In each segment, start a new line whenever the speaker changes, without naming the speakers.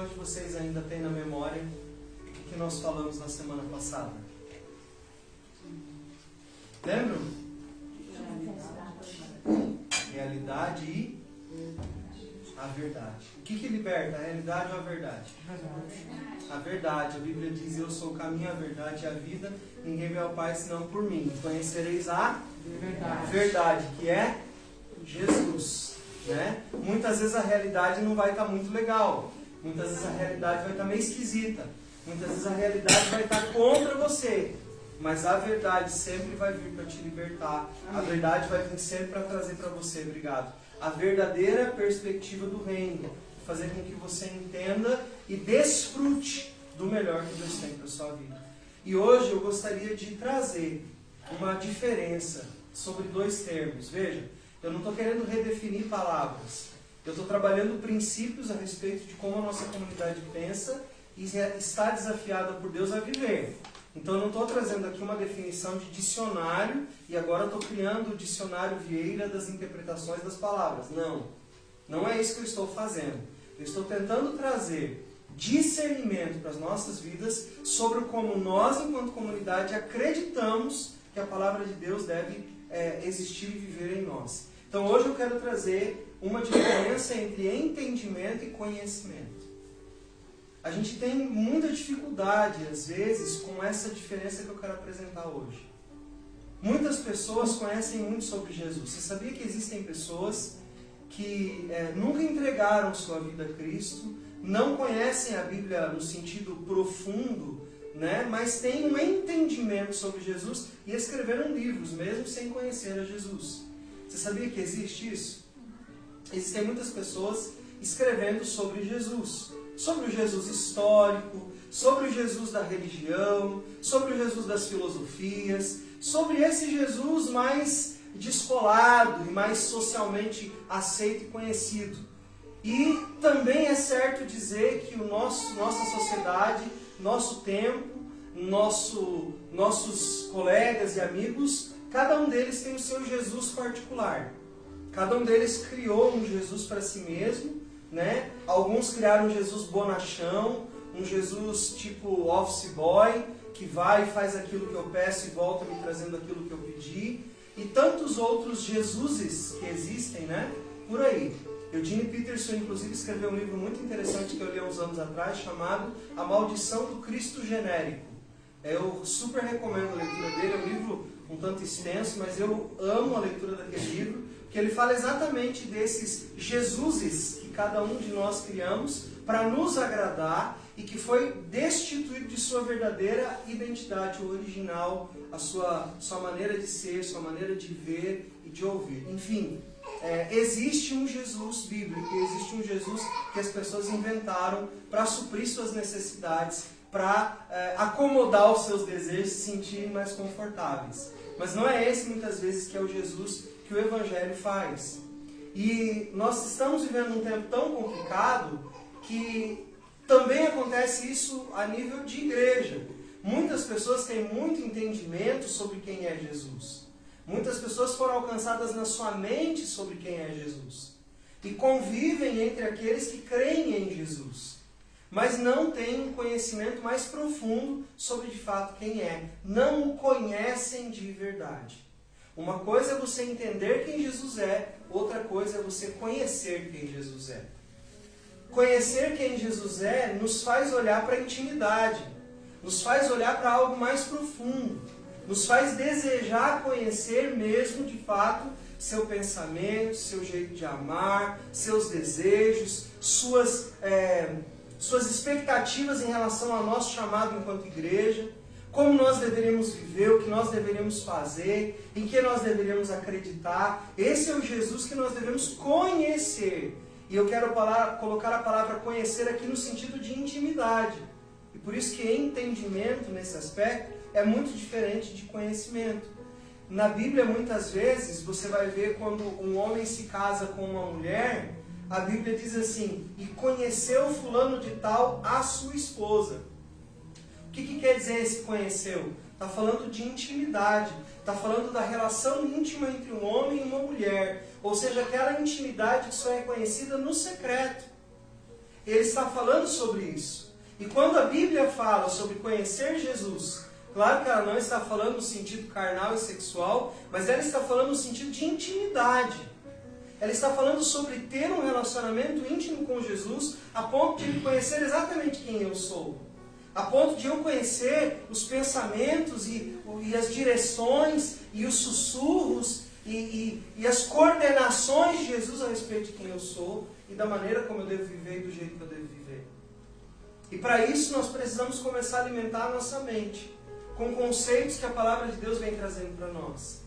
Quantos de vocês ainda têm na memória o que nós falamos na semana passada? Lembram? Realidade e a verdade. O que liberta? A realidade ou a verdade? A verdade. A Bíblia diz: eu sou o caminho, a verdade e a vida. Ninguém vê ao Pai senão por mim. Conhecereis a verdade, que é Jesus. Né? Muitas vezes a realidade não vai estar muito legal. Muitas vezes a realidade vai estar meio esquisita. Muitas vezes a realidade vai estar contra você. Mas a verdade sempre vai vir para te libertar. A verdade vai vir sempre para trazer para você, obrigado, a verdadeira perspectiva do reino. Fazer com que você entenda e desfrute do melhor que Deus tem para a sua vida. E hoje eu gostaria de trazer uma diferença sobre dois termos. Veja, eu não estou querendo redefinir palavras. Eu estou trabalhando princípios a respeito de como a nossa comunidade pensa e está desafiada por Deus a viver. Então eu não estou trazendo aqui uma definição de dicionário e agora estou criando o dicionário Vieira das interpretações das palavras. Não, não é isso que eu estou fazendo. Eu estou tentando trazer discernimento para as nossas vidas sobre como nós, enquanto comunidade, acreditamos que a palavra de Deus deve existir e viver em nós. Então hoje eu quero trazer uma diferença entre entendimento e conhecimento. A gente tem muita dificuldade, às vezes, com essa diferença que eu quero apresentar hoje. Muitas pessoas conhecem muito sobre Jesus. Você sabia que existem pessoas que nunca entregaram sua vida a Cristo, não conhecem a Bíblia no sentido profundo, né? Mas têm um entendimento sobre Jesus e escreveram livros, mesmo sem conhecer a Jesus. Você sabia que existe isso? Existem muitas pessoas escrevendo sobre Jesus. Sobre o Jesus histórico, sobre o Jesus da religião, sobre o Jesus das filosofias, sobre esse Jesus mais descolado e mais socialmente aceito e conhecido. E também é certo dizer que nossa sociedade, nosso tempo, nossos colegas e amigos, cada um deles tem o seu Jesus particular. Cada um deles criou um Jesus para si mesmo. Né? Alguns criaram um Jesus bonachão, um Jesus tipo office boy, que vai e faz aquilo que eu peço e volta me trazendo aquilo que eu pedi. E tantos outros Jesuses que existem, né? Por aí. Eugene Peterson, inclusive, escreveu um livro muito interessante que eu li há uns anos atrás, chamado A Maldição do Cristo Genérico. Eu super recomendo a leitura dele, é um livro um tanto extenso, mas eu amo a leitura daquele livro, que ele fala exatamente desses Jesuses que cada um de nós criamos para nos agradar e que foi destituído de sua verdadeira identidade original, a sua maneira de ser, sua maneira de ver e de ouvir. Enfim, existe um Jesus bíblico, existe um Jesus que as pessoas inventaram para suprir suas necessidades, para acomodar os seus desejos e se sentirem mais confortáveis. Mas não é esse muitas vezes que é o Jesus que o Evangelho faz. E nós estamos vivendo um tempo tão complicado que também acontece isso a nível de igreja. Muitas pessoas têm muito entendimento sobre quem é Jesus. Muitas pessoas foram alcançadas na sua mente sobre quem é Jesus. E convivem entre aqueles que creem em Jesus. Mas não têm um conhecimento mais profundo sobre de fato quem é. Não o conhecem de verdade. Uma coisa é você entender quem Jesus é, outra coisa é você conhecer quem Jesus é. Conhecer quem Jesus é nos faz olhar para a intimidade, nos faz olhar para algo mais profundo, nos faz desejar conhecer mesmo de fato seu pensamento, seu jeito de amar, seus desejos, suas expectativas em relação ao nosso chamado enquanto igreja, como nós deveríamos viver, o que nós deveríamos fazer, em que nós deveríamos acreditar. Esse é o Jesus que nós devemos conhecer. E eu quero colocar a palavra conhecer aqui no sentido de intimidade. E por isso que entendimento nesse aspecto é muito diferente de conhecimento. Na Bíblia, muitas vezes, você vai ver quando um homem se casa com uma mulher, a Bíblia diz assim: e conheceu fulano de tal a sua esposa. O que quer dizer esse conheceu? Está falando de intimidade, está falando da relação íntima entre um homem e uma mulher. Ou seja, aquela intimidade que só é conhecida no secreto. ele está falando sobre isso. E quando a Bíblia fala sobre conhecer Jesus, claro que ela não está falando no sentido carnal e sexual, mas ela está falando no sentido de intimidade. Ela está falando sobre ter um relacionamento íntimo com Jesus, a ponto de ele conhecer exatamente quem eu sou. A ponto de eu conhecer os pensamentos e as direções e os sussurros e as coordenações de Jesus a respeito de quem eu sou e da maneira como eu devo viver e do jeito que eu devo viver. E para isso nós precisamos começar a alimentar a nossa mente com conceitos que a palavra de Deus vem trazendo para nós.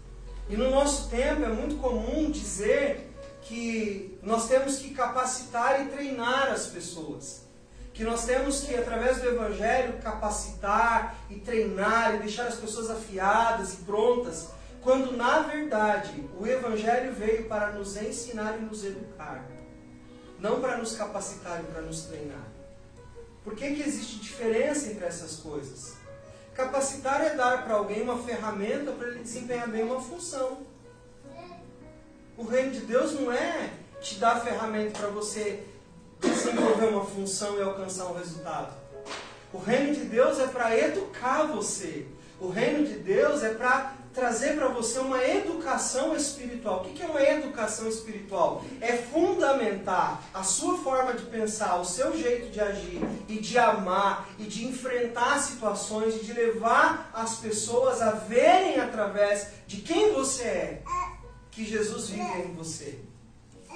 E no nosso tempo é muito comum dizer que nós temos que capacitar e treinar as pessoas. Que nós temos que, através do Evangelho, capacitar e treinar e deixar as pessoas afiadas e prontas, quando na verdade o Evangelho veio para nos ensinar e nos educar, não para nos capacitar e para nos treinar. Por que existe diferença entre essas coisas? Capacitar é dar para alguém uma ferramenta para ele desempenhar bem uma função. O reino de Deus não é te dar a ferramenta para você desenvolver uma função e alcançar um resultado. O reino de Deus é para educar você. O reino de Deus é para trazer para você uma educação espiritual. O que é uma educação espiritual? É fundamentar a sua forma de pensar, o seu jeito de agir e de amar e de enfrentar situações e de levar as pessoas a verem através de quem você é, que Jesus vive em você.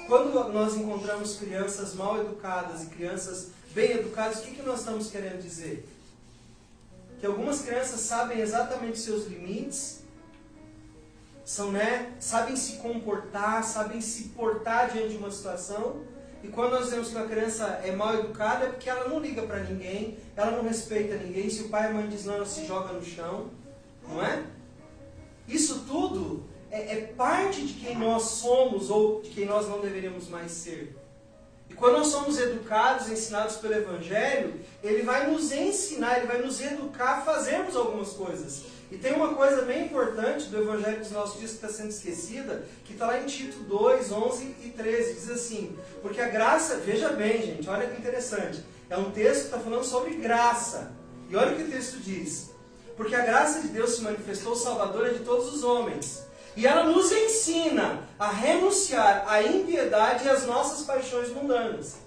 Quando nós encontramos crianças mal educadas e crianças bem educadas, o que nós estamos querendo dizer? Que algumas crianças sabem exatamente seus limites, sabem se comportar, sabem se portar diante de uma situação. E quando nós vemos que uma criança é mal educada, é porque ela não liga para ninguém, ela não respeita ninguém. Se o pai e a mãe dizem não, ela se joga no chão, não é? Isso tudo é parte de quem nós somos ou de quem nós não deveríamos mais ser. E quando nós somos educados, ensinados pelo Evangelho, ele vai nos ensinar, ele vai nos educar a fazermos algumas coisas. E tem uma coisa bem importante do Evangelho dos nossos dias que está sendo esquecida, que está lá em Tito 2, 11 e 13, diz assim, porque a graça, veja bem gente, olha que interessante, é um texto que está falando sobre graça. E olha o que o texto diz, porque a graça de Deus se manifestou salvadora de todos os homens. E ela nos ensina a renunciar à impiedade e às nossas paixões mundanas.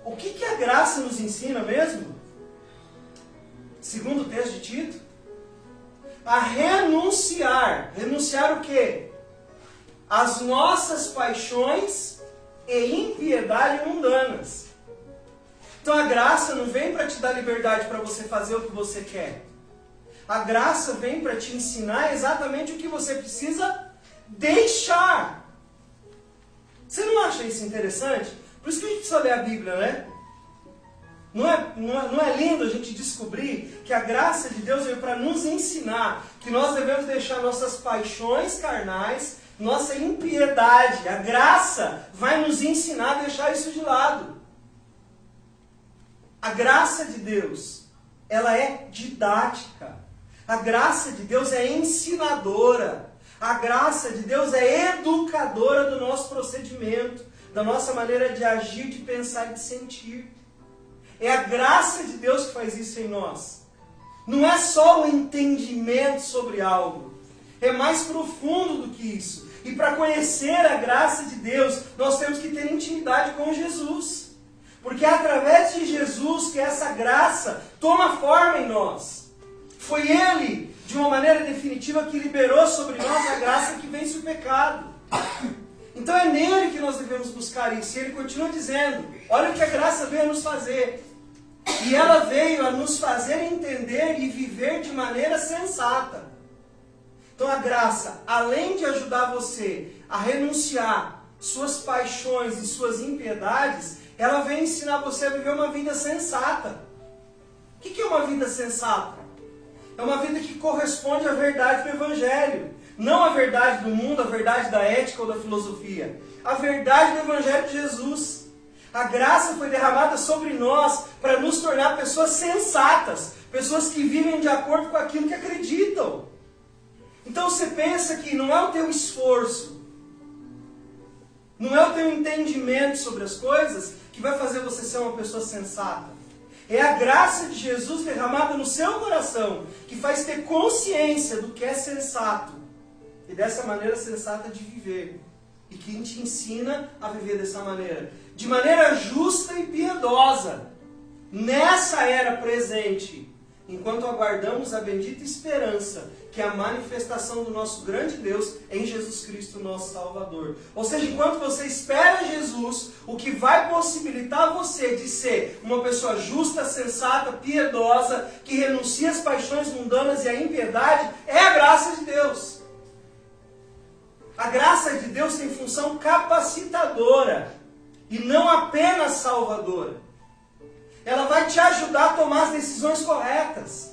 O que a graça nos ensina mesmo? Segundo o texto de Tito, a renunciar. Renunciar o quê? As nossas paixões e impiedade mundanas. Então a graça não vem para te dar liberdade para você fazer o que você quer. A graça vem para te ensinar exatamente o que você precisa deixar. Você não acha isso interessante? Por isso que a gente precisa ler a Bíblia, né? Não é lindo a gente descobrir que a graça de Deus veio para nos ensinar que nós devemos deixar nossas paixões carnais, nossa impiedade. A graça vai nos ensinar a deixar isso de lado. A graça de Deus, ela é didática. A graça de Deus é ensinadora. A graça de Deus é educadora do nosso procedimento, da nossa maneira de agir, de pensar e de sentir. É a graça de Deus que faz isso em nós. Não é só o entendimento sobre algo. É mais profundo do que isso. E para conhecer a graça de Deus, nós temos que ter intimidade com Jesus. Porque é através de Jesus que essa graça toma forma em nós. Foi Ele, de uma maneira definitiva, que liberou sobre nós a graça que vence o pecado. Então é nele que nós devemos buscar isso. E ele continua dizendo, olha o que a graça veio a nos fazer. E ela veio a nos fazer entender e viver de maneira sensata. Então a graça, além de ajudar você a renunciar suas paixões e suas impiedades, ela vem ensinar você a viver uma vida sensata. O que é uma vida sensata? É uma vida que corresponde à verdade do Evangelho. Não a verdade do mundo, a verdade da ética ou da filosofia. A verdade do Evangelho de Jesus. A graça foi derramada sobre nós para nos tornar pessoas sensatas. Pessoas que vivem de acordo com aquilo que acreditam. Então você pensa que não é o teu esforço. Não é o teu entendimento sobre as coisas que vai fazer você ser uma pessoa sensata. É a graça de Jesus derramada no seu coração que faz ter consciência do que é sensato. E dessa maneira sensata de viver. E que te ensina a viver dessa maneira. De maneira justa e piedosa. Nessa era presente. Enquanto aguardamos a bendita esperança, que é a manifestação do nosso grande Deus em Jesus Cristo, nosso Salvador. Ou seja, enquanto você espera Jesus, o que vai possibilitar você de ser uma pessoa justa, sensata, piedosa, que renuncia às paixões mundanas e à impiedade, é a graça de Deus. A graça de Deus tem função capacitadora e não apenas salvadora. Ela vai te ajudar a tomar as decisões corretas.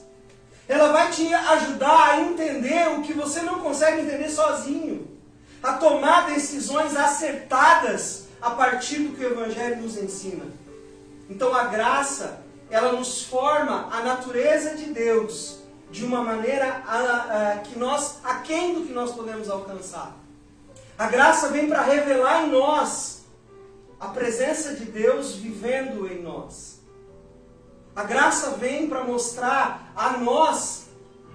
Ela vai te ajudar a entender o que você não consegue entender sozinho. A tomar decisões acertadas a partir do que o Evangelho nos ensina. Então a graça, ela nos forma a natureza de Deus de uma maneira aquém do que nós podemos alcançar. A graça vem para revelar em nós a presença de Deus vivendo em nós. A graça vem para mostrar a nós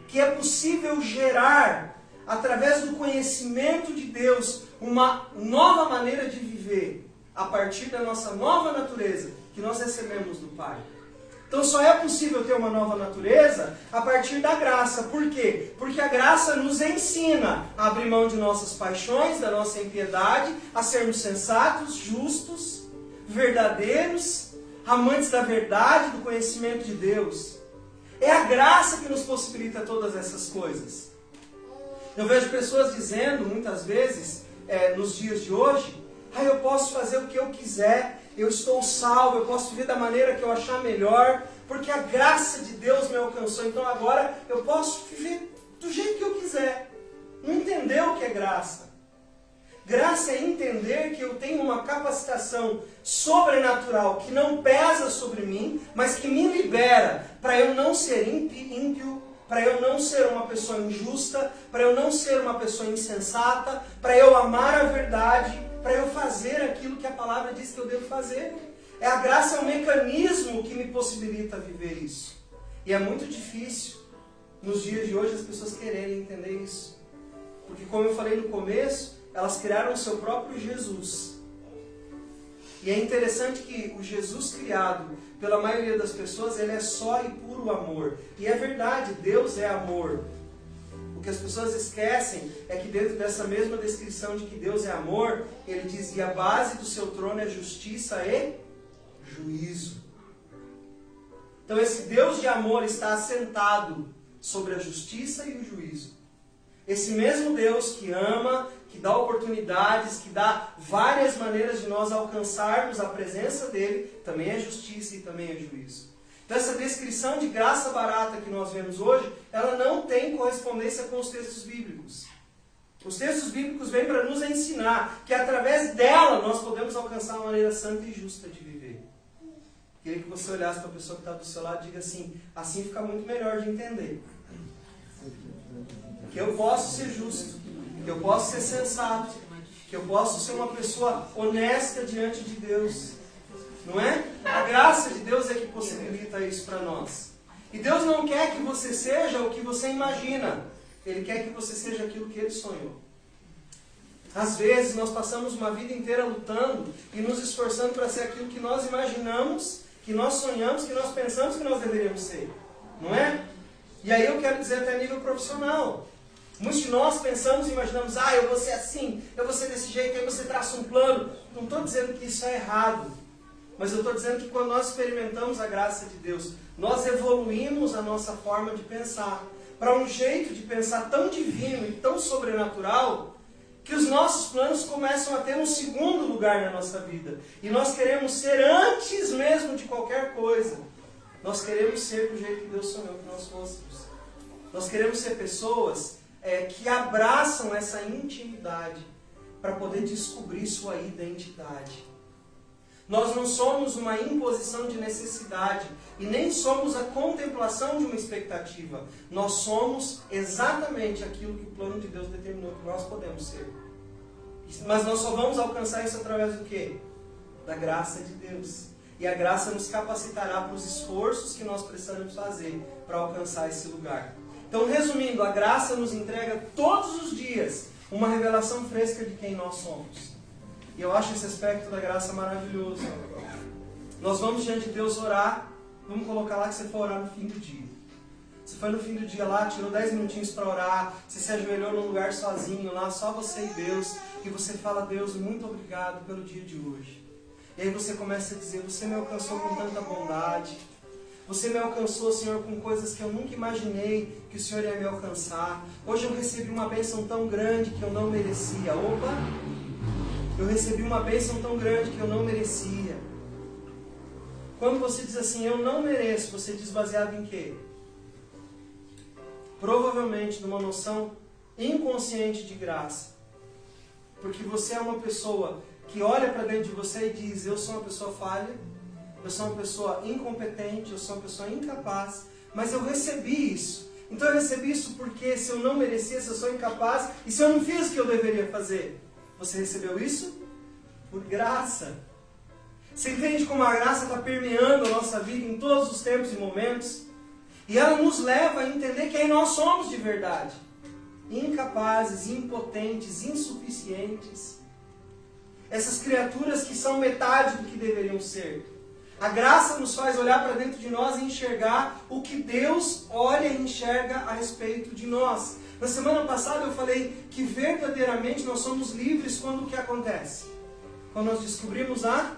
que é possível gerar, através do conhecimento de Deus, uma nova maneira de viver, a partir da nossa nova natureza que nós recebemos do Pai. Então só é possível ter uma nova natureza a partir da graça. Por quê? Porque a graça nos ensina a abrir mão de nossas paixões, da nossa impiedade, a sermos sensatos, justos, verdadeiros, amantes da verdade, do conhecimento de Deus. É a graça que nos possibilita todas essas coisas. Eu vejo pessoas dizendo, muitas vezes, nos dias de hoje, eu posso fazer o que eu quiser, eu estou salvo, eu posso viver da maneira que eu achar melhor, porque a graça de Deus me alcançou, então agora eu posso viver do jeito que eu quiser. Não entendeu o que é graça. Graça é entender que eu tenho uma capacitação sobrenatural que não pesa sobre mim, mas que me libera para eu não ser ímpio, para eu não ser uma pessoa injusta, para eu não ser uma pessoa insensata, para eu amar a verdade, para eu fazer aquilo que a palavra diz que eu devo fazer. A graça é um mecanismo que me possibilita viver isso. E é muito difícil, nos dias de hoje, as pessoas quererem entender isso. Porque, como eu falei no começo, elas criaram o seu próprio Jesus. E é interessante que o Jesus criado pela maioria das pessoas, ele é só e puro amor. E é verdade, Deus é amor. O que as pessoas esquecem é que dentro dessa mesma descrição de que Deus é amor, ele diz que a base do seu trono é justiça e juízo. Então esse Deus de amor está assentado sobre a justiça e o juízo. Esse mesmo Deus que ama, que dá oportunidades, que dá várias maneiras de nós alcançarmos a presença dele, também é justiça e também é juízo. Então essa descrição de graça barata que nós vemos hoje, ela não tem correspondência com os textos bíblicos. Os textos bíblicos vêm para nos ensinar que através dela nós podemos alcançar uma maneira santa e justa de viver. Queria que você olhasse para a pessoa que está do seu lado e diga assim fica muito melhor de entender. Que eu posso ser justo, que eu posso ser sensato, que eu posso ser uma pessoa honesta diante de Deus. Não é? A graça de Deus é que possibilita isso para nós. E Deus não quer que você seja o que você imagina. Ele quer que você seja aquilo que Ele sonhou. Às vezes nós passamos uma vida inteira lutando e nos esforçando para ser aquilo que nós imaginamos, que nós sonhamos, que nós pensamos que nós deveríamos ser. Não é? E aí eu quero dizer até a nível profissional. Muitos de nós pensamos e imaginamos, eu vou ser assim, eu vou ser desse jeito, aí você traça um plano. Não estou dizendo que isso é errado. Mas eu estou dizendo que quando nós experimentamos a graça de Deus, nós evoluímos a nossa forma de pensar para um jeito de pensar tão divino e tão sobrenatural que os nossos planos começam a ter um segundo lugar na nossa vida. E nós queremos ser antes mesmo de qualquer coisa. Nós queremos ser do jeito que Deus sonhou que nós fôssemos. Nós queremos ser pessoas que abraçam essa intimidade para poder descobrir sua identidade. Nós não somos uma imposição de necessidade e nem somos a contemplação de uma expectativa. Nós somos exatamente aquilo que o plano de Deus determinou que nós podemos ser. Mas nós só vamos alcançar isso através do quê? Da graça de Deus. E a graça nos capacitará para os esforços que nós precisamos fazer para alcançar esse lugar. Então, resumindo, a graça nos entrega todos os dias uma revelação fresca de quem nós somos. E eu acho esse aspecto da graça maravilhoso. Nós vamos diante de Deus orar. Vamos colocar lá que você for orar no fim do dia. Você foi no fim do dia lá, tirou 10 minutinhos para orar, você se ajoelhou num lugar sozinho lá, só você e Deus, e você fala: Deus, muito obrigado pelo dia de hoje. E aí você começa a dizer: você me alcançou com tanta bondade, você me alcançou, Senhor, com coisas que eu nunca imaginei que o Senhor ia me alcançar. Hoje eu recebi uma bênção tão grande que eu não merecia. Opa! Eu recebi uma bênção tão grande que eu não merecia. Quando você diz assim, eu não mereço, você diz baseado em quê? Provavelmente numa noção inconsciente de graça. Porque você é uma pessoa que olha para dentro de você e diz: eu sou uma pessoa falha, eu sou uma pessoa incompetente, eu sou uma pessoa incapaz, mas eu recebi isso. Então eu recebi isso porque se eu não merecia, se eu sou incapaz, e se eu não fiz o que eu deveria fazer? Você recebeu isso por graça. Você entende como a graça está permeando a nossa vida em todos os tempos e momentos? E ela nos leva a entender quem nós somos de verdade. Incapazes, impotentes, insuficientes. Essas criaturas que são metade do que deveriam ser. A graça nos faz olhar para dentro de nós e enxergar o que Deus olha e enxerga a respeito de nós. Na semana passada eu falei que verdadeiramente nós somos livres quando o que acontece? Quando nós descobrimos a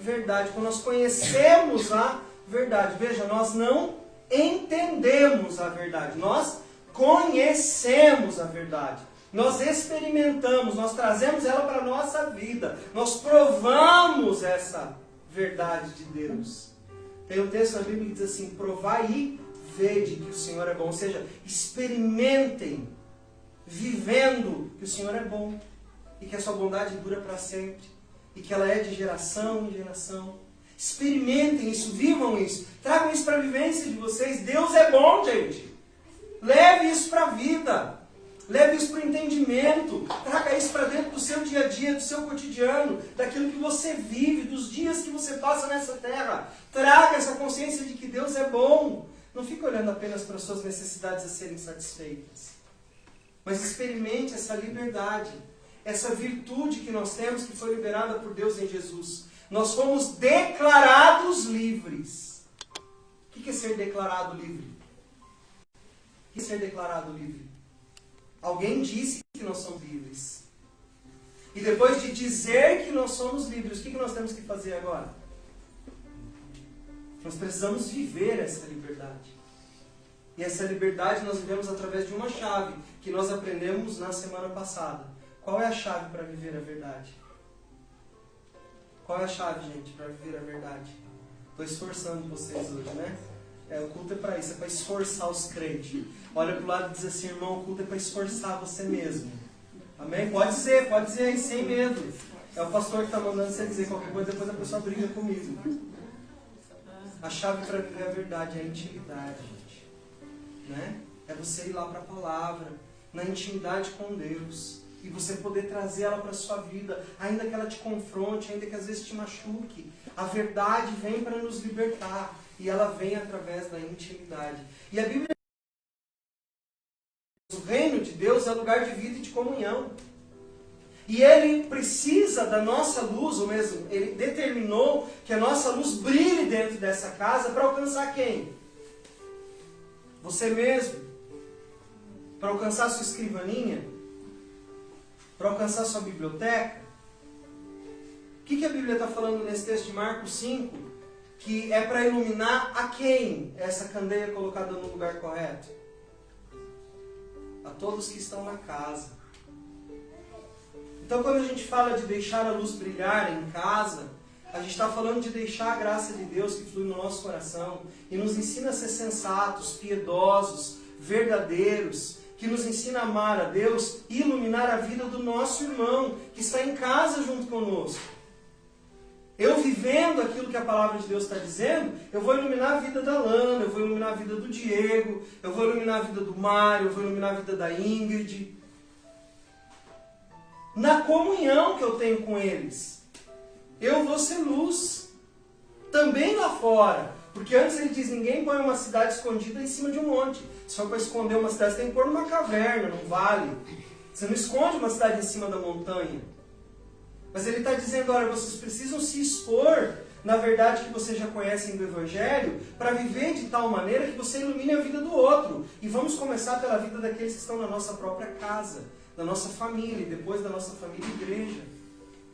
verdade, quando nós conhecemos a verdade. Veja, nós não entendemos a verdade, nós conhecemos a verdade. Nós experimentamos, nós trazemos ela para a nossa vida. Nós provamos essa verdade de Deus. Tem um texto na Bíblia que diz assim: provai e vede que o Senhor é bom. Ou seja, experimentem, vivendo que o Senhor é bom. E que a sua bondade dura para sempre. E que ela é de geração em geração. Experimentem isso, vivam isso. Tragam isso para a vivência de vocês. Deus é bom, gente. Leve isso para a vida. Leve isso para o entendimento. Traga isso para dentro do seu dia a dia, do seu cotidiano, daquilo que você vive, dos dias que você passa nessa terra. Traga essa consciência de que Deus é bom. Não fique olhando apenas para as suas necessidades a serem satisfeitas. Mas experimente essa liberdade, essa virtude que nós temos, que foi liberada por Deus em Jesus. Nós fomos declarados livres. O que é ser declarado livre? O que é ser declarado livre? Alguém disse que nós somos livres. E depois de dizer que nós somos livres, o que nós temos que fazer agora? Nós precisamos viver essa liberdade. E essa liberdade nós vivemos através de uma chave que nós aprendemos na semana passada. Qual é a chave para viver a verdade? Qual é a chave, gente, para viver a verdade? Estou esforçando vocês hoje, né? O culto é para isso, é para esforçar os crentes. Olha para o lado e diz assim: irmão, o culto é para esforçar você mesmo. Amém? Pode dizer aí, sem medo. É o pastor que está mandando você dizer qualquer coisa, depois a pessoa briga comigo. A chave para viver a verdade é a intimidade, gente. Né? É você ir lá para a palavra, na intimidade com Deus. E você poder trazer ela para a sua vida, ainda que ela te confronte, ainda que às vezes te machuque. A verdade vem para nos libertar. E ela vem através da intimidade. E a Bíblia diz: o reino de Deus é lugar de vida e de comunhão. E Ele precisa da nossa luz, ou mesmo, Ele determinou que a nossa luz brilhe dentro dessa casa para alcançar quem? Você mesmo. Para alcançar a sua escrivaninha? Para alcançar a sua biblioteca? O que a Bíblia está falando nesse texto de Marcos 5? Que é para iluminar a quem essa candeia colocada no lugar correto? A todos que estão na casa. Então, quando a gente fala de deixar a luz brilhar em casa, a gente está falando de deixar a graça de Deus que flui no nosso coração e nos ensina a ser sensatos, piedosos, verdadeiros, que nos ensina a amar a Deus e iluminar a vida do nosso irmão que está em casa junto conosco. Eu vivendo aquilo que a palavra de Deus está dizendo, eu vou iluminar a vida da Lana, eu vou iluminar a vida do Diego, eu vou iluminar a vida do Mário, eu vou iluminar a vida da Ingrid. na comunhão que eu tenho com eles. Eu vou ser luz. Também lá fora. Porque antes ele diz, ninguém põe uma cidade escondida em cima de um monte. Se for para esconder uma cidade, você tem que pôr numa caverna, num vale. Você não esconde uma cidade em cima da montanha. Mas ele está dizendo, olha, vocês precisam se expor na verdade que vocês já conhecem do Evangelho, para viver de tal maneira que você ilumine a vida do outro. E vamos começar pela vida daqueles que estão na nossa própria casa, da nossa família, e depois da nossa família e igreja.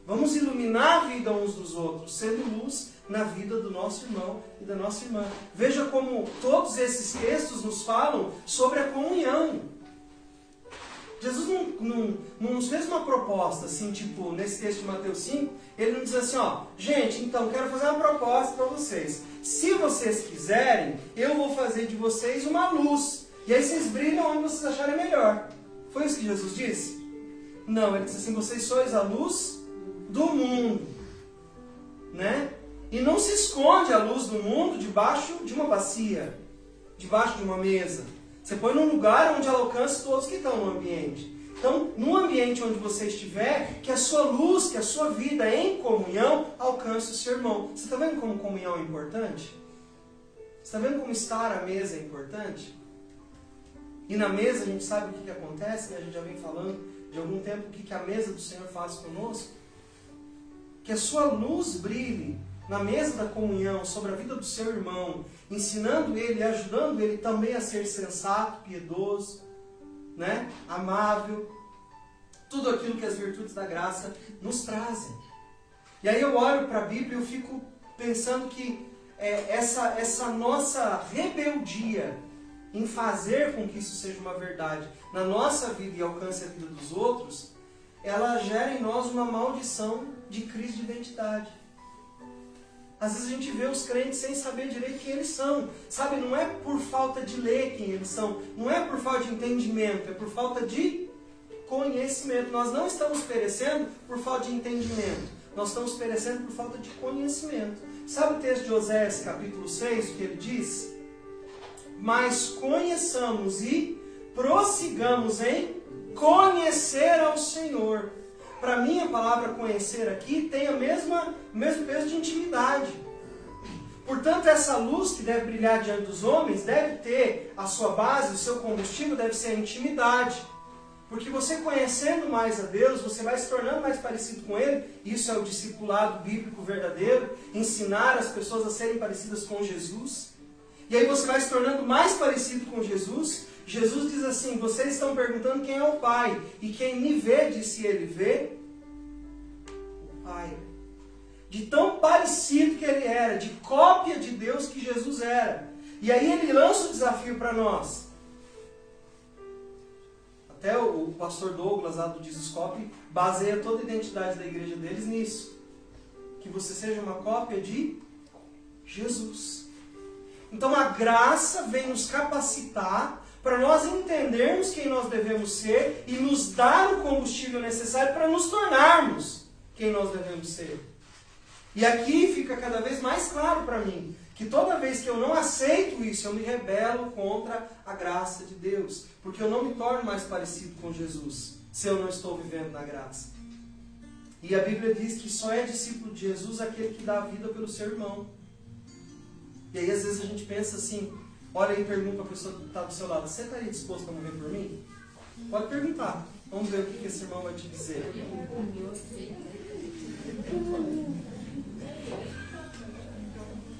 Vamos iluminar a vida uns dos outros, sendo luz na vida do nosso irmão e da nossa irmã. Veja como todos esses textos nos falam sobre a comunhão. Jesus não nos fez uma proposta, assim, tipo, nesse texto de Mateus 5, ele não diz assim, ó, gente, então, quero fazer uma proposta para vocês. Se vocês quiserem, eu vou fazer de vocês uma luz. E aí vocês brilham onde vocês acharem melhor. Foi isso que Jesus disse? Não, ele disse assim, vocês sois a luz do mundo. Né? E não se esconde a luz do mundo debaixo de uma bacia, debaixo de uma mesa. Você põe num lugar onde ela alcance todos que estão no ambiente. Então, no ambiente onde você estiver, que a sua luz, que a sua vida em comunhão alcance o seu irmão. Você está vendo como comunhão é importante? Você está vendo como estar à mesa é importante? E na mesa a gente sabe o que acontece, né? A gente já vem falando de algum tempo o que a mesa do Senhor faz conosco. Que a sua luz brilhe na mesa da comunhão sobre a vida do seu irmão, ensinando ele, ajudando ele também a ser sensato, piedoso, né? Amável, tudo aquilo que as virtudes da graça nos trazem. E aí eu olho para a Bíblia e eu fico pensando que essa nossa rebeldia em fazer com que isso seja uma verdade na nossa vida e alcance a vida dos outros, ela gera em nós uma maldição de crise de identidade. Às vezes a gente vê os crentes sem saber direito quem eles são. Sabe, não é por falta de ler quem eles são, não é por falta de entendimento, é por falta de conhecimento. Nós não estamos perecendo por falta de entendimento, nós estamos perecendo por falta de conhecimento. Sabe o texto de Oséias, capítulo 6, o que ele diz? Mas conheçamos e prossigamos em conhecer ao Senhor. Para mim, a palavra conhecer aqui tem o mesmo peso de intimidade. Portanto, essa luz que deve brilhar diante dos homens deve ter a sua base, o seu combustível deve ser a intimidade. Porque você conhecendo mais a Deus, você vai se tornando mais parecido com Ele. Isso é o discipulado bíblico verdadeiro. Ensinar as pessoas a serem parecidas com Jesus. E aí você vai se tornando mais parecido com Jesus. Jesus diz assim, vocês estão perguntando quem é o Pai. E quem me vê, disse ele, vê o Pai. De tão parecido que ele era, de cópia de Deus que Jesus era. E aí ele lança o desafio para nós. Até o pastor Douglas, lá do Dizescope, baseia toda a identidade da igreja deles nisso. Que você seja uma cópia de Jesus. Então a graça vem nos capacitar para nós entendermos quem nós devemos ser e nos dar o combustível necessário para nos tornarmos quem nós devemos ser. E aqui fica cada vez mais claro para mim que toda vez que eu não aceito isso, eu me rebelo contra a graça de Deus. Porque eu não me torno mais parecido com Jesus se eu não estou vivendo na graça. E a Bíblia diz que só é discípulo de Jesus aquele que dá a vida pelo seu irmão. E aí às vezes a gente pensa assim, olha aí e pergunta para a pessoa que está do seu lado, você estaria disposto a morrer por mim? Pode perguntar. Vamos ver o que esse irmão vai te dizer.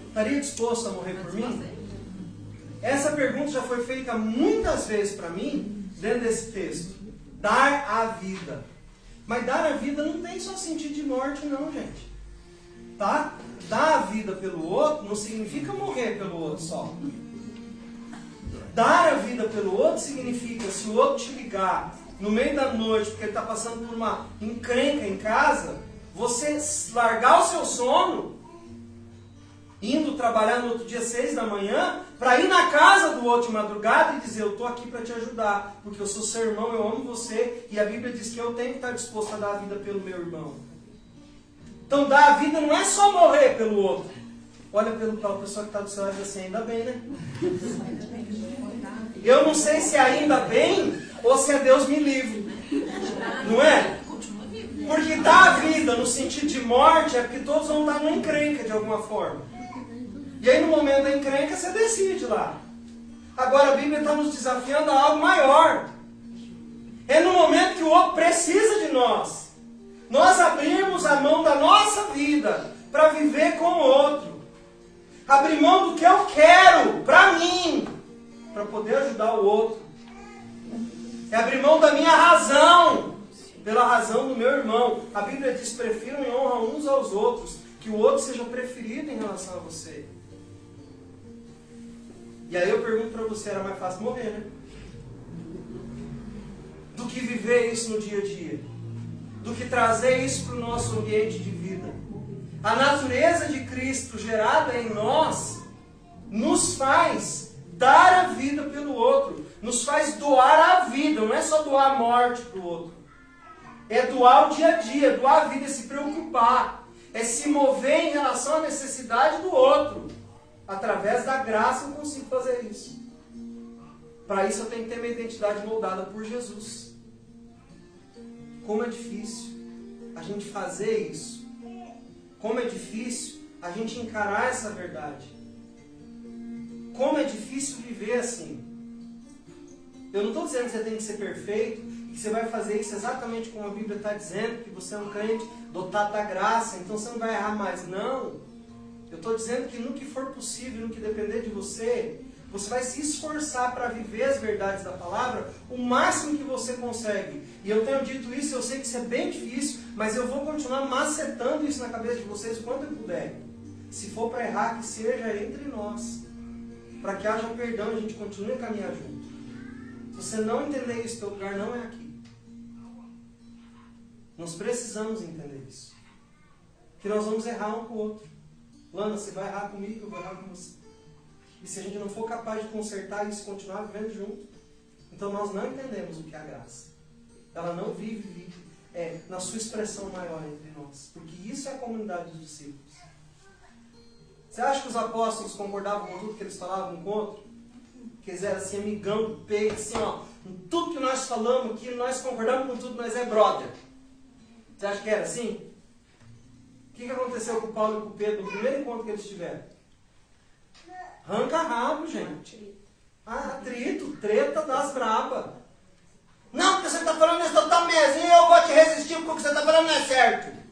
Estaria disposto a morrer por mim? Essa pergunta já foi feita muitas vezes para mim, dentro desse texto. Dar a vida. Mas dar a vida não tem só sentido de morte não, gente. Tá? Dar a vida pelo outro não significa morrer pelo outro só. Dar a vida pelo outro significa, se o outro te ligar no meio da noite, porque ele está passando por uma encrenca em casa, você largar o seu sono, indo trabalhar no outro dia 6 da manhã, para ir na casa do outro de madrugada e dizer, eu estou aqui para te ajudar, porque eu sou seu irmão, eu amo você, e a Bíblia diz que eu tenho que estar disposto a dar a vida pelo meu irmão. Então dar a vida não é só morrer pelo outro. Olha pela pessoa que está do seu lado e diz assim, ainda bem, né? Eu não sei se é ainda bem ou se é Deus me livre. Não é? Porque dar vida no sentido de morte é porque todos vão estar numa encrenca de alguma forma. E aí no momento da encrenca você decide lá. Agora a Bíblia está nos desafiando a algo maior. É no momento que o outro precisa de nós. Nós abrimos a mão da nossa vida para viver com o outro. Abrir mão do que eu quero para mim, para poder ajudar o outro. É abrir mão da minha razão pela razão do meu irmão. A Bíblia diz: prefiram e honram uns aos outros, que o outro seja preferido em relação a você. E aí eu pergunto para você, era mais fácil morrer, né? Do que viver isso no dia a dia. Do que trazer isso para o nosso ambiente de vida. A natureza de Cristo gerada em nós nos faz dar a vida pelo outro. Nos faz doar a vida. Não é só doar a morte para o outro. É doar o dia a dia, doar a vida, é se preocupar. É se mover em relação à necessidade do outro. Através da graça eu consigo fazer isso. Para isso eu tenho que ter minha identidade moldada por Jesus. Como é difícil a gente fazer isso. Como é difícil a gente encarar essa verdade. Como é difícil viver assim. Eu não estou dizendo que você tem que ser perfeito e que você vai fazer isso exatamente como a Bíblia está dizendo, que você é um crente dotado da graça, então você não vai errar mais. Não. Eu estou dizendo que no que for possível, no que depender de você, você vai se esforçar para viver as verdades da palavra o máximo que você consegue. E eu tenho dito isso, eu sei que isso é bem difícil, mas eu vou continuar macetando isso na cabeça de vocês quanto eu puder. Se for para errar, que seja entre nós. Para que haja perdão e a gente continue a caminhar junto. Se você não entender isso, teu lugar não é aqui. Nós precisamos entender isso. Que nós vamos errar um com o outro. Lana, você vai errar comigo, eu vou errar com você. E se a gente não for capaz de consertar isso e continuar vivendo junto, então nós não entendemos o que é a graça. Ela não vive na sua expressão maior entre nós. Porque isso é a comunidade dos discípulos. Você acha que os apóstolos concordavam com tudo que eles falavam um com o outro? Que eles eram assim, amigão do peito, assim, ó. Tudo que nós falamos aqui, nós concordamos com tudo, nós é brother. Você acha que era assim? O que aconteceu com o Paulo e com o Pedro no primeiro encontro que eles tiveram? Arranca rabo, gente. Atrito, treta das brabas. Não, porque você está falando isso da mesa e eu vou te resistir porque o que você está falando não é certo.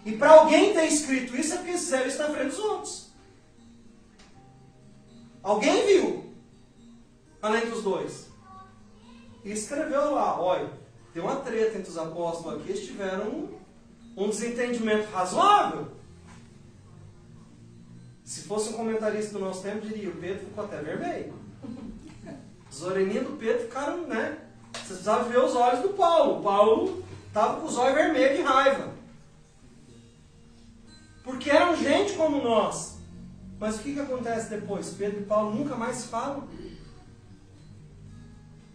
E para alguém ter escrito isso é porque eles fizeram isso na frente dos outros. Alguém viu, além dos dois. E escreveu lá, olha, tem uma treta entre os apóstolos aqui, eles tiveram um desentendimento razoável. Se fosse um comentarista do nosso tempo, diria, o Pedro ficou até vermelho. As orelhinhas do Pedro ficaram, né? Vocês precisavam ver os olhos do Paulo. O Paulo estava com os olhos vermelhos de raiva. Porque eram gente como nós. Mas o que acontece depois? Pedro e Paulo nunca mais se falam.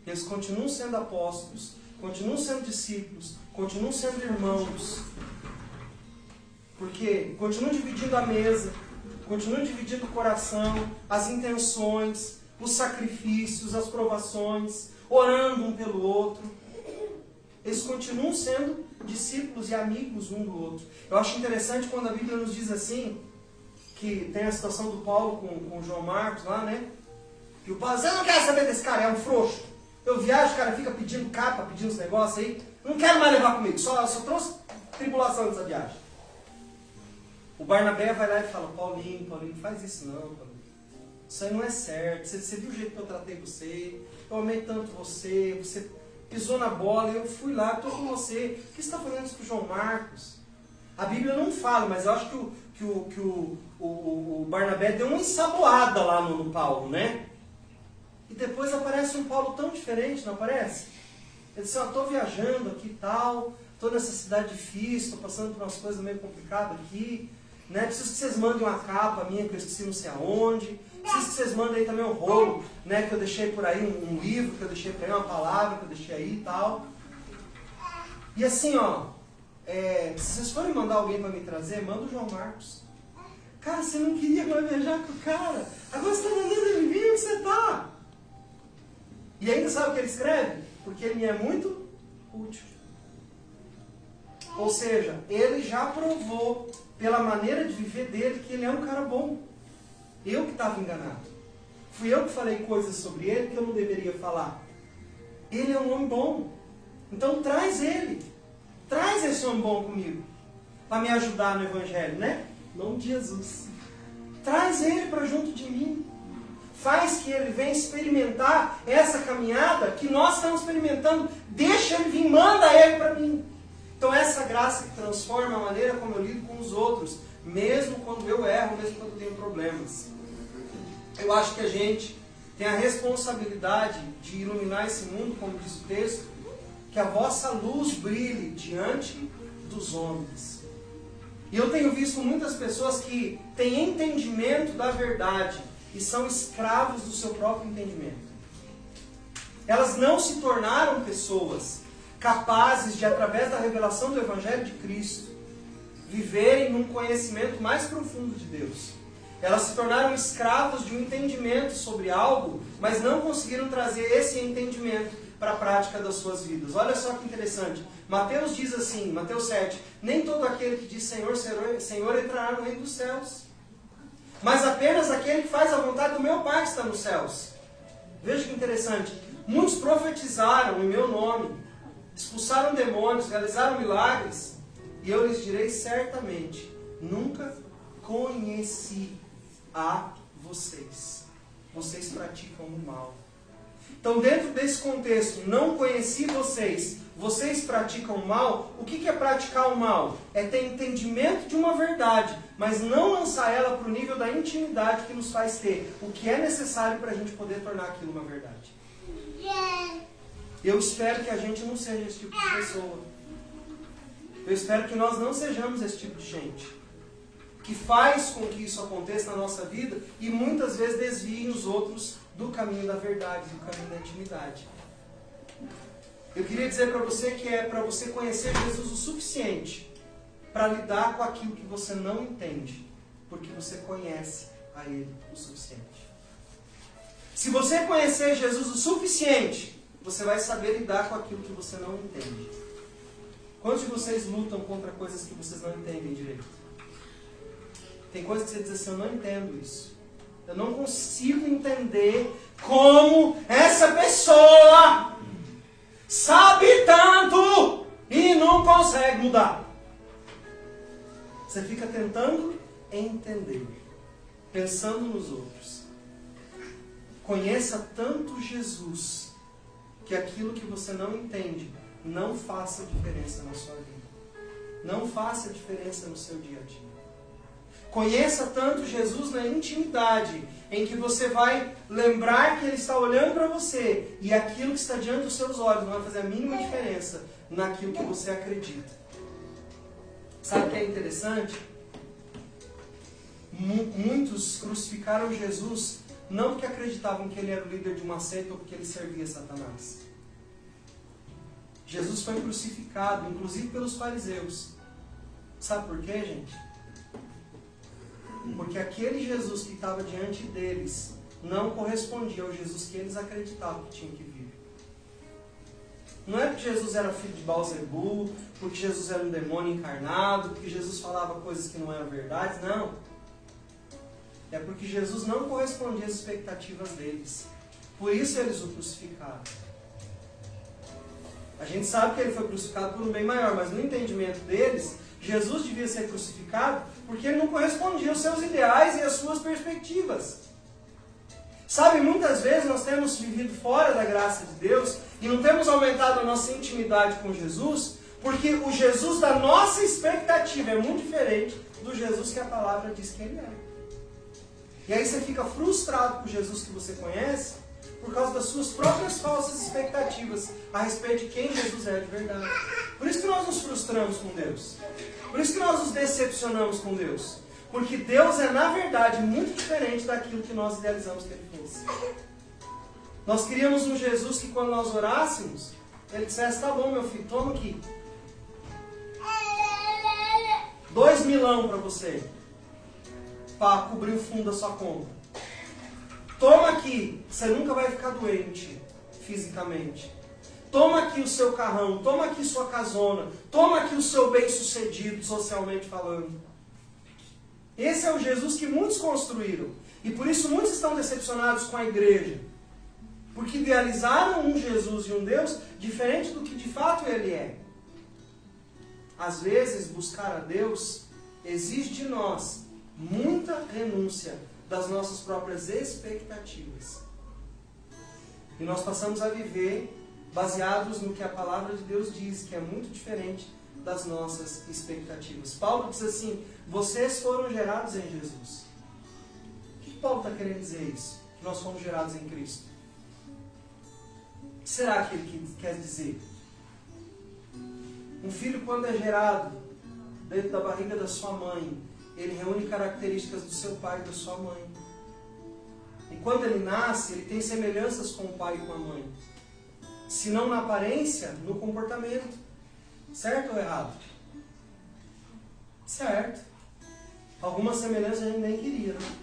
Eles continuam sendo apóstolos, continuam sendo discípulos, continuam sendo irmãos. Porque continuam dividindo a mesa, continuam dividindo o coração, as intenções, os sacrifícios, as provações, orando um pelo outro. Eles continuam sendo discípulos e amigos um do outro. Eu acho interessante quando a Bíblia nos diz assim, que tem a situação do Paulo com o João Marcos lá, né? E o Paulo diz, eu não quero saber desse cara, é um frouxo. Eu viajo, o cara fica pedindo capa, pedindo os negócios aí. Não quero mais levar comigo, só trouxe tribulação nessa viagem. O Barnabé vai lá e fala, Paulinho, não faz isso não, Paulinho. Isso aí não é certo. Você viu o jeito que eu tratei você? Eu amei tanto você, você pisou na bola, eu fui lá, estou com você. Por que você está fazendo isso com o João Marcos? A Bíblia não fala, mas eu acho que o Barnabé deu uma ensaboada lá no Paulo, né? E depois aparece um Paulo tão diferente, não aparece? Ele disse, estou viajando aqui e tal, estou nessa cidade difícil, estou passando por umas coisas meio complicadas aqui, né? Preciso que vocês mandem uma capa minha que eu esqueci não sei aonde. Preciso que vocês mandem aí também um rolo, né, que eu deixei por aí, um livro que eu deixei por aí, uma palavra que eu deixei aí e tal. E assim, ó, se vocês forem mandar alguém para me trazer, manda o João Marcos. Cara, você não queria mais viajar com o cara. Agora você está mandando ele vir, onde você está? E ainda sabe o que ele escreve? Porque ele me é muito útil. Ou seja, ele já provou, pela maneira de viver dele, que ele é um cara bom. Eu que estava enganado. Fui eu que falei coisas sobre ele que eu não deveria falar. Ele é um homem bom. Então traz ele. Traz esse homem bom comigo. Para me ajudar no Evangelho, né? Em nome de Jesus. Traz ele para junto de mim. Faz que ele venha experimentar essa caminhada que nós estamos experimentando. Deixa ele vir, manda ele para mim. Então essa graça que transforma a maneira como eu lido com os outros, mesmo quando eu erro, mesmo quando eu tenho problemas. Eu acho que a gente tem a responsabilidade de iluminar esse mundo, como diz o texto, que a vossa luz brilhe diante dos homens. E eu tenho visto muitas pessoas que têm entendimento da verdade e são escravos do seu próprio entendimento. Elas não se tornaram pessoas capazes de, através da revelação do Evangelho de Cristo, viverem num conhecimento mais profundo de Deus. Elas se tornaram escravos de um entendimento sobre algo, mas não conseguiram trazer esse entendimento para a prática das suas vidas. Olha só que interessante. Mateus diz assim, Mateus 7, nem todo aquele que diz Senhor, Senhor, Senhor entrará no reino dos céus, mas apenas aquele que faz a vontade do meu Pai que está nos céus. Veja que interessante. Muitos profetizaram em meu nome, expulsaram demônios, realizaram milagres, e eu lhes direi certamente, nunca conheci a vocês. Vocês praticam o mal. Então, dentro desse contexto, não conheci vocês, vocês praticam o mal. O que é praticar o mal? É ter entendimento de uma verdade, mas não lançar ela para o nível da intimidade que nos faz ter o que é necessário para a gente poder tornar aquilo uma verdade. Eu espero que a gente não seja esse tipo de pessoa. Eu espero que nós não sejamos esse tipo de gente que faz com que isso aconteça na nossa vida e muitas vezes desviem os outros do caminho da verdade, do caminho da intimidade. Eu queria dizer para você que é para você conhecer Jesus o suficiente para lidar com aquilo que você não entende, porque você conhece a Ele o suficiente. Se você conhecer Jesus o suficiente, você vai saber lidar com aquilo que você não entende. Quantos de vocês lutam contra coisas que vocês não entendem direito? Tem coisas que você diz assim, eu não entendo isso. Eu não consigo entender como essa pessoa sabe tanto e não consegue mudar. Você fica tentando entender, pensando nos outros. Conheça tanto Jesus que aquilo que você não entende não faça diferença na sua vida. Não faça diferença no seu dia a dia. Conheça tanto Jesus na intimidade, em que você vai lembrar que Ele está olhando para você e aquilo que está diante dos seus olhos não vai fazer a mínima diferença naquilo que você acredita. Sabe o que é interessante? Muitos crucificaram Jesus não porque acreditavam que Ele era o líder de uma seita ou porque Ele servia Satanás. Jesus foi crucificado, inclusive pelos fariseus. Sabe por quê, gente? Porque aquele Jesus que estava diante deles não correspondia ao Jesus que eles acreditavam que tinham que vir. Não é porque Jesus era filho de Beelzebul, porque Jesus era um demônio encarnado, porque Jesus falava coisas que não eram verdades, não. É porque Jesus não correspondia às expectativas deles. Por isso eles o crucificaram. A gente sabe que ele foi crucificado por um bem maior, mas no entendimento deles, Jesus devia ser crucificado porque ele não correspondia aos seus ideais e às suas perspectivas. Sabe, muitas vezes nós temos vivido fora da graça de Deus e não temos aumentado a nossa intimidade com Jesus porque o Jesus da nossa expectativa é muito diferente do Jesus que a palavra diz que ele é. E aí você fica frustrado com o Jesus que você conhece por causa das suas próprias falsas expectativas a respeito de quem Jesus é de verdade. Por isso que nós nos frustramos com Deus. Por isso que nós nos decepcionamos com Deus. Porque Deus é, na verdade, muito diferente daquilo que nós idealizamos que Ele fosse. Nós queríamos um Jesus que, quando nós orássemos, Ele dissesse, tá bom, meu filho, toma aqui. 2 milão para você. Para cobrir o fundo da sua conta. Toma aqui, você nunca vai ficar doente fisicamente. toma aqui o seu carrão, toma aqui sua casona, toma aqui o seu bem-sucedido, socialmente falando. Esse é o Jesus que muitos construíram. E por isso muitos estão decepcionados com a igreja. Porque idealizaram um Jesus e um Deus diferente do que de fato Ele é. Às vezes, buscar a Deus exige de nós muita renúncia das nossas próprias expectativas. E nós passamos a viver baseados no que a palavra de Deus diz, que é muito diferente das nossas expectativas. Paulo diz assim, vocês foram gerados em Jesus. O que Paulo está querendo dizer isso? Que nós fomos gerados em Cristo. O que será que ele quer dizer? Um filho, quando é gerado dentro da barriga da sua mãe, ele reúne características do seu pai e da sua mãe. E quando ele nasce, ele tem semelhanças com o pai e com a mãe. Se não na aparência, no comportamento. Certo ou errado? Certo. Algumas semelhanças a gente nem queria, né?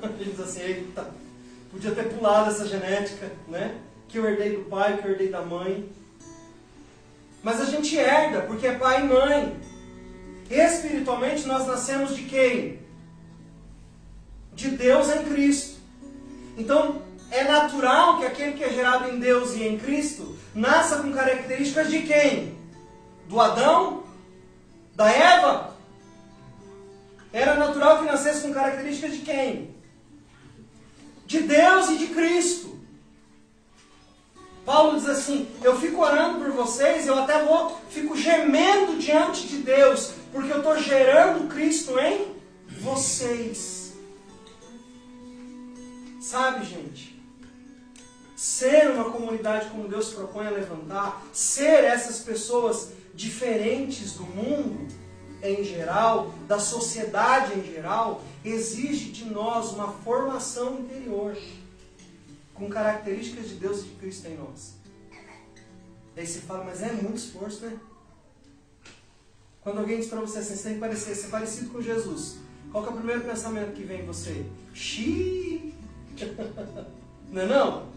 A gente diz assim, eita, podia ter pulado essa genética, né? Que eu herdei do pai, que eu herdei da mãe. Mas a gente herda, porque é pai e mãe. Espiritualmente nós nascemos de quem? De Deus em Cristo. Então, é natural que aquele que é gerado em Deus e em Cristo nasça com características de quem? Do Adão? Da Eva? Era natural que nascesse com características de quem? De Deus e de Cristo. Paulo diz assim, eu fico orando por vocês, eu até fico gemendo diante de Deus, porque eu estou gerando Cristo em vocês. Sabe, gente? Ser uma comunidade como Deus propõe a levantar, ser essas pessoas diferentes do mundo em geral, da sociedade em geral, exige de nós uma formação interior, com características de Deus e de Cristo em nós. E aí você fala, mas é muito esforço, né? Quando alguém diz para você assim, você tem que ser parecido com Jesus, qual que é o primeiro pensamento que vem em você? Xiii! Não é não?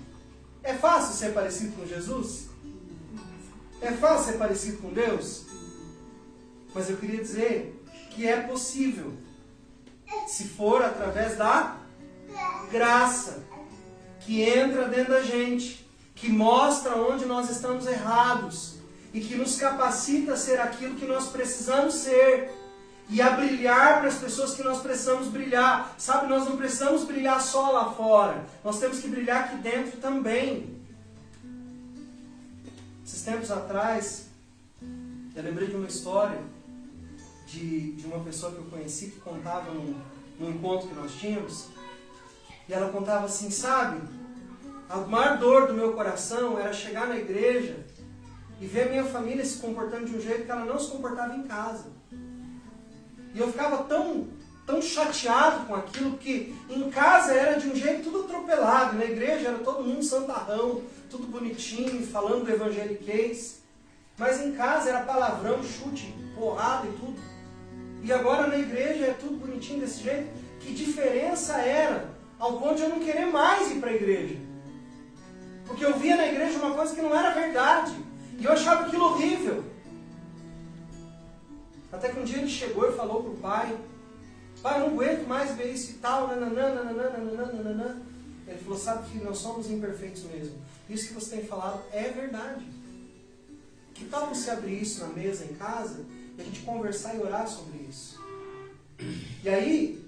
É fácil ser parecido com Jesus? É fácil ser parecido com Deus? Mas eu queria dizer que é possível, se for através da graça, que entra dentro da gente, que mostra onde nós estamos errados e que nos capacita a ser aquilo que nós precisamos ser e a brilhar para as pessoas que nós precisamos brilhar. Sabe, nós não precisamos brilhar só lá fora, nós temos que brilhar aqui dentro também. Esses tempos atrás, eu lembrei de uma história de uma pessoa que eu conheci que contava num encontro que nós tínhamos. E ela contava assim, sabe, a maior dor do meu coração era chegar na igreja e ver a minha família se comportando de um jeito que ela não se comportava em casa. E eu ficava tão chateado com aquilo, porque em casa era de um jeito tudo atropelado, na igreja era todo mundo santarrão, tudo bonitinho, falando do evangeliquez. Mas em casa era palavrão, chute, porrada e tudo. E agora na igreja é tudo bonitinho desse jeito. Que diferença era ao ponto de eu não querer mais ir para a igreja. Porque eu via na igreja uma coisa que não era verdade. E eu achava aquilo horrível. Até que um dia ele chegou e falou para o pai, pai, eu não aguento mais ver isso e tal, nananana. Ele falou, sabe que nós somos imperfeitos mesmo. Isso que você tem falado é verdade. Que tal você abrir isso na mesa em casa e a gente conversar e orar sobre isso? E aí,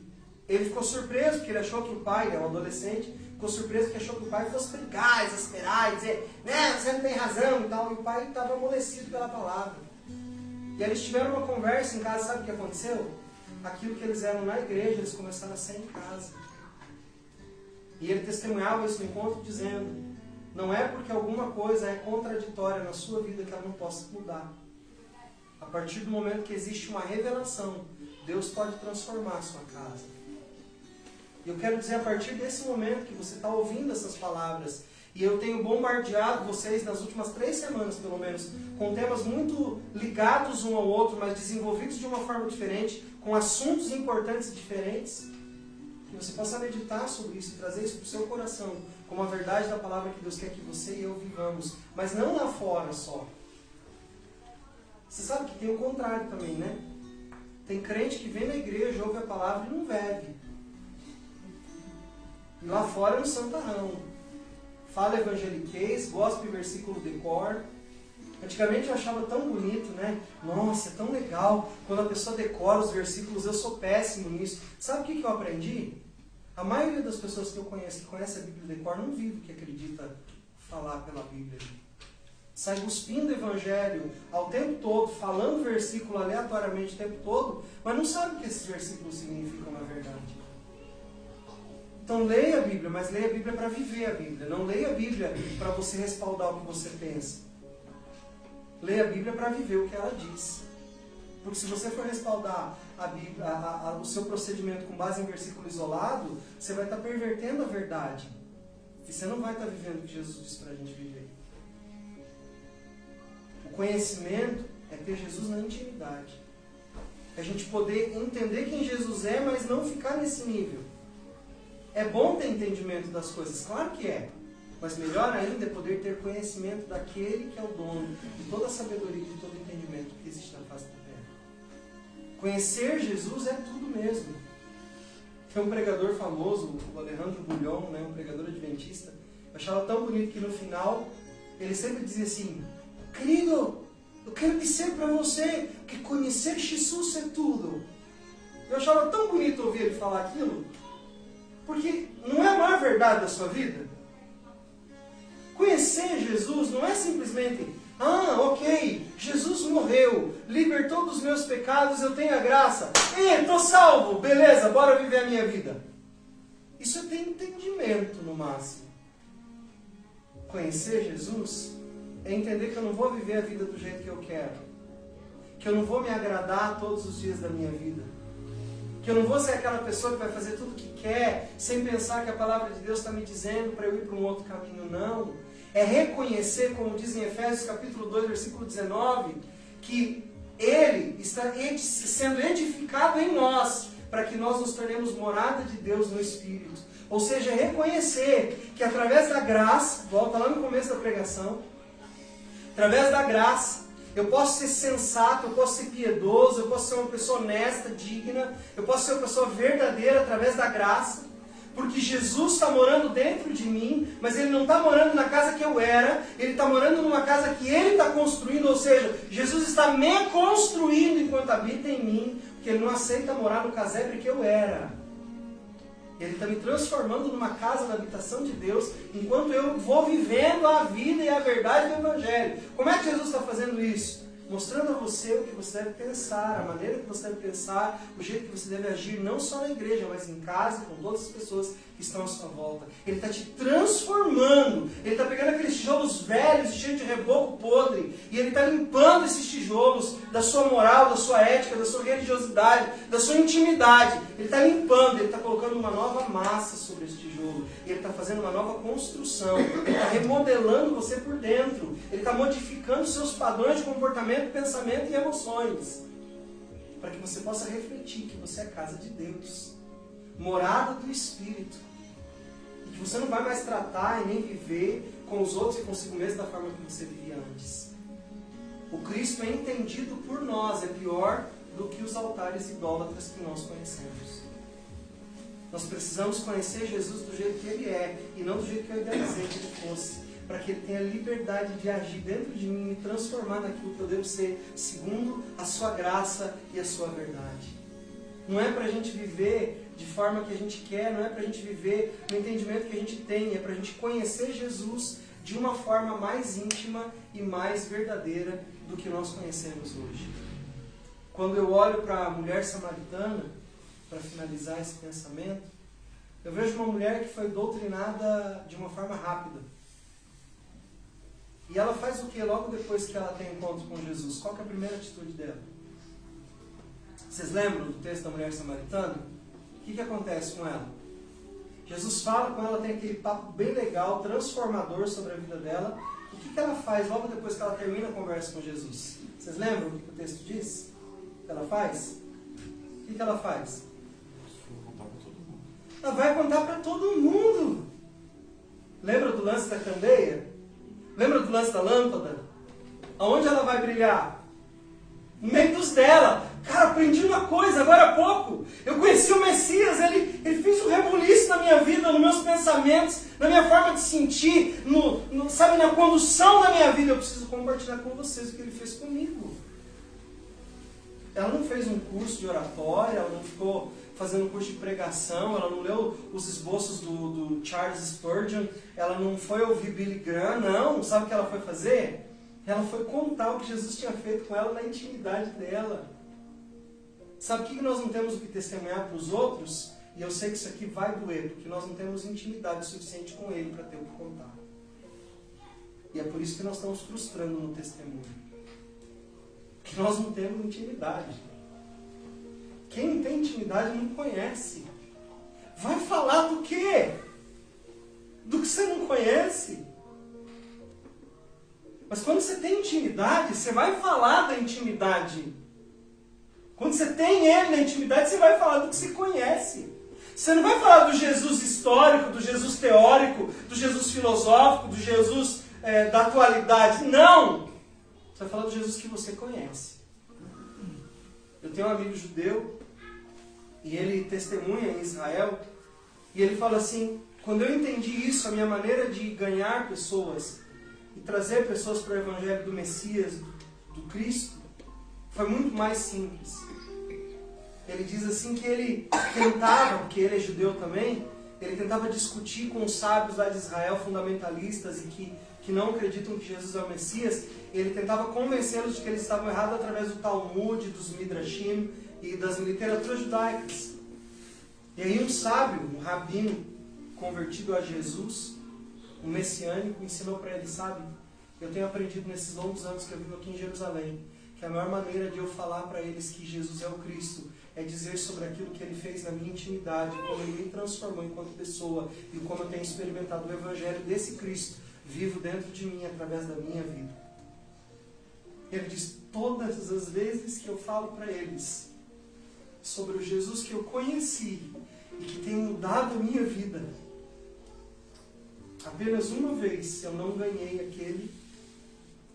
ele ficou surpreso, porque ele achou que o pai, um adolescente, ficou surpreso porque achou que o pai fosse brigar, exasperar e dizer, né, você não tem razão e tal. E o pai estava amolecido pela palavra. E aí eles tiveram uma conversa em casa, sabe o que aconteceu? Aquilo que eles eram na igreja, eles começaram a ser em casa. E ele testemunhava isso no encontro dizendo, não é porque alguma coisa é contraditória na sua vida que ela não possa mudar. A partir do momento que existe uma revelação, Deus pode transformar a sua casa. E eu quero dizer, a partir desse momento que você está ouvindo essas palavras, e eu tenho bombardeado vocês nas últimas 3 semanas, pelo menos, com temas muito ligados um ao outro, mas desenvolvidos de uma forma diferente, com assuntos importantes e diferentes. Que você possa meditar sobre isso e trazer isso para o seu coração, como a verdade da palavra que Deus quer que você e eu vivamos. Mas não lá fora só. Você sabe que tem o contrário também, né? Tem crente que vem na igreja, ouve a palavra e não vive. E lá fora é um santarrão. Fala evangeliquez, gospel e versículo decor. Antigamente eu achava tão bonito, né? Nossa, é tão legal. Quando a pessoa decora os versículos, eu sou péssimo nisso. Sabe o que eu aprendi? A maioria das pessoas que eu conheço, que conhece a Bíblia decor, não vive o que acredita falar pela Bíblia. Sai cuspindo o evangelho ao tempo todo, falando versículo aleatoriamente o tempo todo, mas não sabe o que esses versículos significam na verdade. Então leia a Bíblia, mas leia a Bíblia para viver a Bíblia. Não leia a Bíblia para você respaldar o que você pensa. Leia a Bíblia para viver o que ela diz. Porque se você for respaldar a Bíblia, o seu procedimento com base em versículo isolado, você vai estar pervertendo a verdade. E você não vai estar vivendo o que Jesus disse para a gente viver. O conhecimento é ter Jesus na intimidade. É a gente poder entender quem Jesus é, mas não ficar nesse nível. É bom ter entendimento das coisas, claro que é. Mas melhor ainda é poder ter conhecimento daquele que é o dono de toda a sabedoria e de todo o entendimento que existe na face da terra. Conhecer Jesus é tudo mesmo. Tem um pregador famoso, o Alejandro Bulhon, né, um pregador adventista. Eu achava tão bonito que no final ele sempre dizia assim: querido, eu quero dizer para você que conhecer Jesus é tudo. Eu achava tão bonito ouvir ele falar aquilo, porque não é a maior verdade da sua vida. Conhecer Jesus não é simplesmente, ok, Jesus morreu, libertou dos meus pecados, eu tenho a graça, estou salvo, beleza, bora viver a minha vida. Isso é ter entendimento no máximo. Conhecer Jesus é entender que eu não vou viver a vida do jeito que eu quero, que eu não vou me agradar todos os dias da minha vida, que eu não vou ser aquela pessoa que vai fazer tudo o que quer, sem pensar que a palavra de Deus está me dizendo para eu ir para um outro caminho, não. É reconhecer, como diz em Efésios capítulo 2, versículo 19, que Ele está sendo edificado em nós, para que nós nos tornemos morada de Deus no Espírito. Ou seja, reconhecer que através da graça, volta lá no começo da pregação, através da graça, eu posso ser sensato, eu posso ser piedoso, eu posso ser uma pessoa honesta, digna, eu posso ser uma pessoa verdadeira através da graça, porque Jesus está morando dentro de mim, mas Ele não está morando na casa que eu era, Ele está morando numa casa que Ele está construindo, ou seja, Jesus está me construindo enquanto habita em mim, porque Ele não aceita morar no casebre que eu era. Ele está me transformando numa casa da habitação de Deus, enquanto eu vou vivendo a vida e a verdade do Evangelho. Como é que Jesus está fazendo isso? Mostrando a você o que você deve pensar, a maneira que você deve pensar, o jeito que você deve agir, não só na igreja, mas em casa, com todas as pessoas que estão à sua volta. Ele está te transformando. Ele está pegando aqueles tijolos velhos, cheios de reboco podre, e Ele está limpando esses tijolos da sua moral, da sua ética, da sua religiosidade, da sua intimidade. Ele está limpando, Ele está colocando uma nova massa sobre esse tijolo. E Ele está fazendo uma nova construção. Ele está remodelando você por dentro. Ele está modificando seus padrões de comportamento, pensamento e emoções, para que você possa refletir que você é a casa de Deus, morada do Espírito, e que você não vai mais tratar e nem viver com os outros e consigo mesmo da forma que você vivia antes. O Cristo é entendido por nós, é pior do que os altares idólatras que nós conhecemos. Nós precisamos conhecer Jesus do jeito que Ele é, e não do jeito que eu idealizei que Ele fosse, para que Ele tenha liberdade de agir dentro de mim e me transformar naquilo que eu devo ser, segundo a sua graça e a sua verdade. Não é para a gente viver de forma que a gente quer, não é para a gente viver no entendimento que a gente tem, é para a gente conhecer Jesus de uma forma mais íntima e mais verdadeira do que nós conhecemos hoje. Quando eu olho para a mulher samaritana, para finalizar esse pensamento, eu vejo uma mulher que foi doutrinada de uma forma rápida. E ela faz o que logo depois que ela tem encontro com Jesus? Qual que é a primeira atitude dela? Vocês lembram do texto da mulher samaritana? O que acontece com ela? Jesus fala com ela, tem aquele papo bem legal, transformador sobre a vida dela. O que ela faz logo depois que ela termina a conversa com Jesus? Vocês lembram o que o texto diz? O que ela faz? O que ela faz? ela vai contar para todo mundo. Lembra do lance da candeia? Lembra do lance da lâmpada? Aonde ela vai brilhar? No meio dos dela. Cara, aprendi uma coisa agora há pouco. Eu conheci o Messias, ele fez um rebuliço na minha vida, nos meus pensamentos, na minha forma de sentir, sabe, na condução da minha vida. Eu preciso compartilhar com vocês o que ele fez comigo. Ela não fez um curso de oratória, ela não ficou fazendo um curso de pregação, ela não leu os esboços do Charles Spurgeon, ela não foi ouvir Billy Graham, não. Sabe o que ela foi fazer? Ela foi contar o que Jesus tinha feito com ela na intimidade dela. Sabe o que nós não temos o que testemunhar para os outros? E eu sei que isso aqui vai doer, porque nós não temos intimidade suficiente com Ele para ter o que contar. E é por isso que nós estamos frustrando no testemunho. Porque nós não temos intimidade. Quem não tem intimidade não conhece. Vai falar do quê? Do que você não conhece. Mas quando você tem intimidade, você vai falar da intimidade. Quando você tem Ele na intimidade, você vai falar do que você conhece. Você não vai falar do Jesus histórico, do Jesus teórico, do Jesus filosófico, do Jesus da atualidade. Não! Você vai falar do Jesus que você conhece. Eu tenho um amigo judeu, e ele testemunha em Israel, e ele fala assim, quando eu entendi isso, a minha maneira de ganhar pessoas e trazer pessoas para o Evangelho do Messias, do Cristo, foi muito mais simples. Ele diz assim que ele tentava, porque ele é judeu também, ele tentava discutir com os sábios lá de Israel, fundamentalistas e que não acreditam que Jesus é o Messias. Ele tentava convencê-los de que eles estavam errados através do Talmud, dos Midrashim e das literaturas judaicas. E aí um sábio, um rabino convertido a Jesus, um messiânico, ensinou para ele, sabe, eu tenho aprendido nesses longos anos que eu vivo aqui em Jerusalém, que a maior maneira de eu falar para eles que Jesus é o Cristo é dizer sobre aquilo que Ele fez na minha intimidade, como Ele me transformou enquanto pessoa e como eu tenho experimentado o Evangelho desse Cristo vivo dentro de mim através da minha vida. Ele diz, todas as vezes que eu falo para eles sobre o Jesus que eu conheci e que tem mudado a minha vida, apenas uma vez eu não ganhei aquele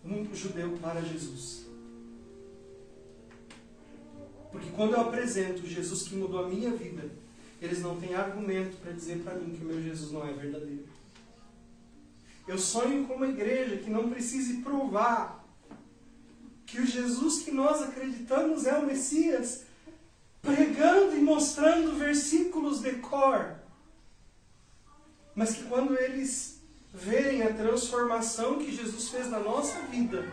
único judeu para Jesus. Porque quando eu apresento o Jesus que mudou a minha vida, eles não têm argumento para dizer para mim que o meu Jesus não é verdadeiro. Eu sonho com uma igreja que não precise provar que o Jesus que nós acreditamos é o Messias, pregando e mostrando versículos de cor. Mas que quando eles verem a transformação que Jesus fez na nossa vida,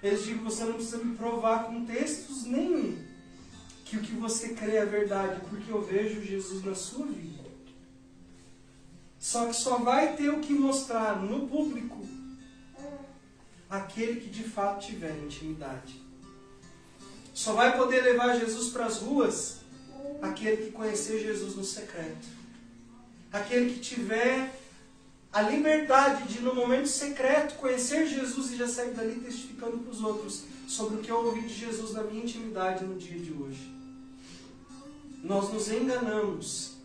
eles digam, você não precisa me provar com textos nenhum que o que você crê é verdade, porque eu vejo Jesus na sua vida. Só que só vai ter o que mostrar no público aquele que de fato tiver intimidade. Só vai poder levar Jesus para as ruas aquele que conhecer Jesus no secreto. Aquele que tiver a liberdade de, no momento secreto, conhecer Jesus e já sair dali testificando para os outros sobre o que eu ouvi de Jesus na minha intimidade no dia de hoje. Nós nos enganamos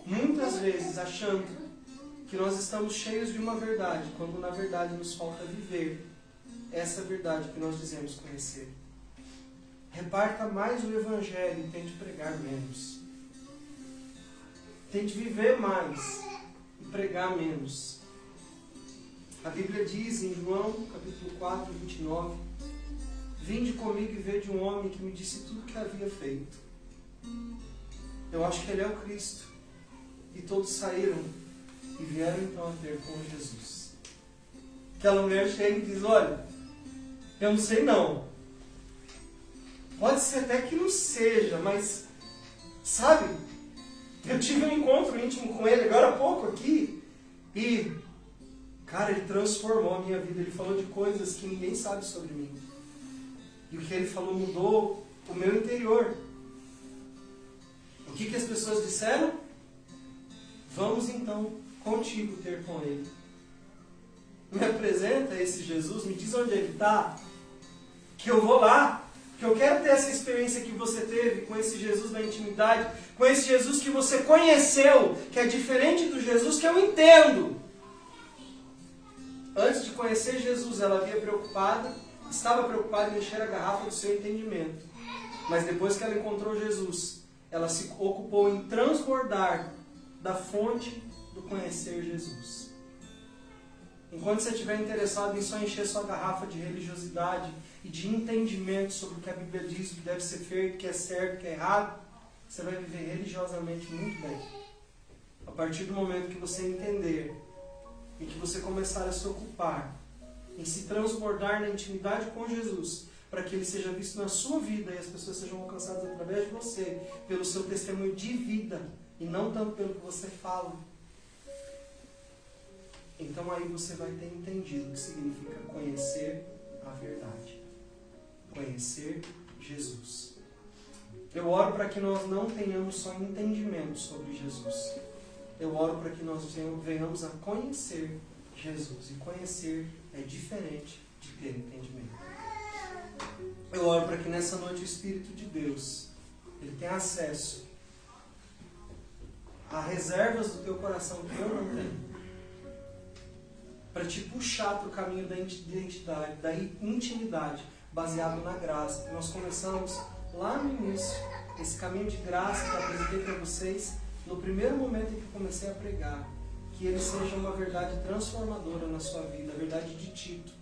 muitas vezes achando que nós estamos cheios de uma verdade, quando na verdade nos falta viver essa verdade que nós dizemos conhecer. Reparta mais o Evangelho e tente pregar menos. Tente viver mais e pregar menos. A Bíblia diz em João, capítulo 4, 29, vinde comigo e vede um homem que me disse tudo o que havia feito. Eu acho que ele é o Cristo. E todos saíram e vieram então a ter com Jesus. Aquela mulher chega e diz, olha, eu não sei não. Pode ser até que não seja, mas, sabe, eu tive um encontro íntimo com ele agora há pouco aqui e, cara, ele transformou a minha vida. Ele falou de coisas que ninguém sabe sobre mim. E o que ele falou mudou o meu interior. O que as pessoas disseram? Vamos então contigo ter com ele. Me apresenta esse Jesus, me diz onde ele está, que eu vou lá. Que eu quero ter essa experiência que você teve com esse Jesus da intimidade, com esse Jesus que você conheceu, que é diferente do Jesus que eu entendo. Antes de conhecer Jesus, ela estava preocupada em encher a garrafa do seu entendimento. Mas depois que ela encontrou Jesus, ela se ocupou em transbordar da fonte do conhecer Jesus. Enquanto você estiver interessado em só encher sua garrafa de religiosidade e de entendimento sobre o que a Bíblia diz, o que deve ser feito, o que é certo, o que é errado, você vai viver religiosamente muito bem. A partir do momento que você entender e que você começar a se ocupar em se transbordar na intimidade com Jesus, para que Ele seja visto na sua vida e as pessoas sejam alcançadas através de você, pelo seu testemunho de vida, e não tanto pelo que você fala. Então aí você vai ter entendido o que significa conhecer a verdade. Conhecer Jesus. Eu oro para que nós não tenhamos só entendimento sobre Jesus. Eu oro para que nós venhamos a conhecer Jesus. E conhecer é diferente de ter entendimento. Eu oro para que nessa noite o Espírito de Deus, Ele tenha acesso a reservas do teu coração que eu não tenho, para te puxar para o caminho da identidade, da intimidade, baseado na graça. Nós começamos lá no início, esse caminho de graça que eu apresentei para vocês, no primeiro momento em que comecei a pregar, que ele seja uma verdade transformadora na sua vida, a verdade de Tito.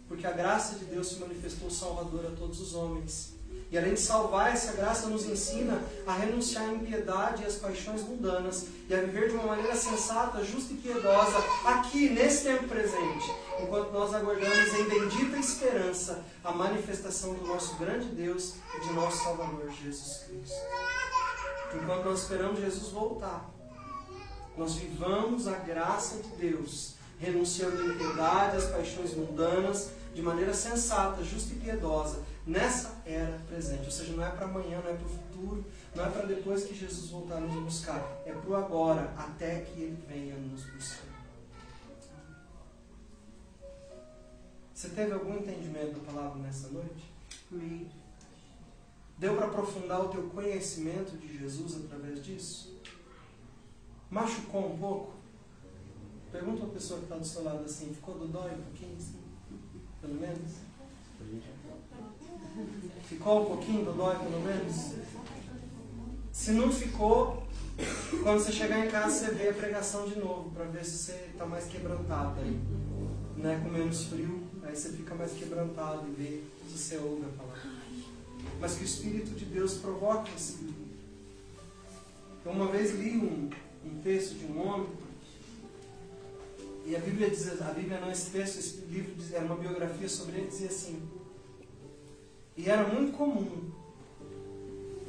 Porque a graça de Deus se manifestou salvadora a todos os homens. E além de salvar, essa graça nos ensina a renunciar à impiedade e às paixões mundanas e a viver de uma maneira sensata, justa e piedosa aqui, nesse tempo presente, enquanto nós aguardamos em bendita esperança a manifestação do nosso grande Deus e de nosso Salvador Jesus Cristo. Enquanto nós esperamos Jesus voltar, nós vivamos a graça de Deus, renunciando à impiedade, às paixões mundanas, de maneira sensata, justa e piedosa, nessa era presente. Ou seja, não é para amanhã, não é para o futuro, não é para depois que Jesus voltar a nos buscar. É para o agora, até que Ele venha nos buscar. Você teve algum entendimento da palavra nessa noite?
Amém.
Deu para aprofundar o teu conhecimento de Jesus através disso? Machucou um pouco? Pergunta a pessoa que está do seu lado assim, ficou dodói um pouquinho assim? Pelo menos? Ficou um pouquinho dodói pelo menos? Se não ficou, quando você chegar em casa você vê a pregação de novo, para ver se você está mais quebrantado aí. Né? Com menos frio, aí você fica mais quebrantado e vê se você ouve a palavra. Mas que o Espírito de Deus provoque esse. Eu uma vez li um texto de um homem, e a Bíblia não, esse texto, esse livro era uma biografia sobre ele, dizia assim: e era muito comum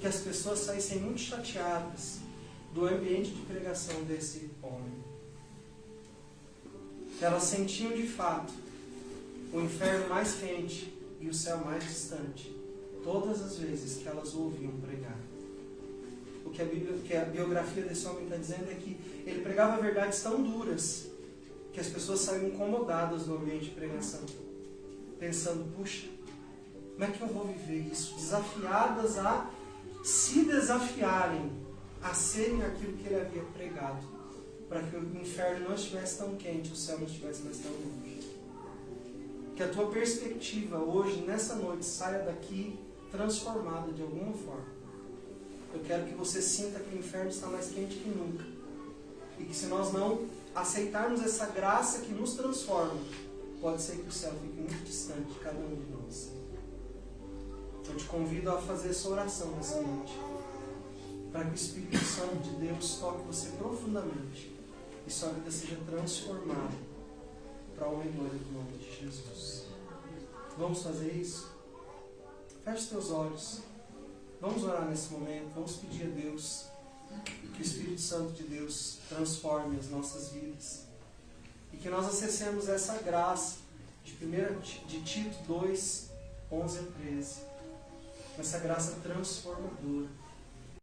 que as pessoas saíssem muito chateadas do ambiente de pregação desse homem. Elas sentiam de fato o inferno mais quente e o céu mais distante, todas as vezes que elas o ouviam pregar. O que a biografia desse homem está dizendo é que ele pregava verdades tão duras que as pessoas saíam incomodadas no ambiente de pregação, pensando, puxa, como é que eu vou viver isso? Desafiadas a se desafiarem a serem aquilo que ele havia pregado, para que o inferno não estivesse tão quente, o céu não estivesse mais tão longe. Que a tua perspectiva hoje, nessa noite, saia daqui transformada de alguma forma. Eu quero que você sinta que o inferno está mais quente que nunca. E que se nós não aceitarmos essa graça que nos transforma, pode ser que o céu fique muito distante de cada um de nós. Eu te convido a fazer essa oração nessa noite, para que o Espírito Santo de Deus toque você profundamente e sua vida seja transformada para a honra e glória do nome de Jesus. Vamos fazer isso? Feche os teus olhos. Vamos orar nesse momento. Vamos pedir a Deus que o Espírito Santo de Deus transforme as nossas vidas e que nós acessemos essa graça de Tito 2, 11 a 13. Essa graça transformadora.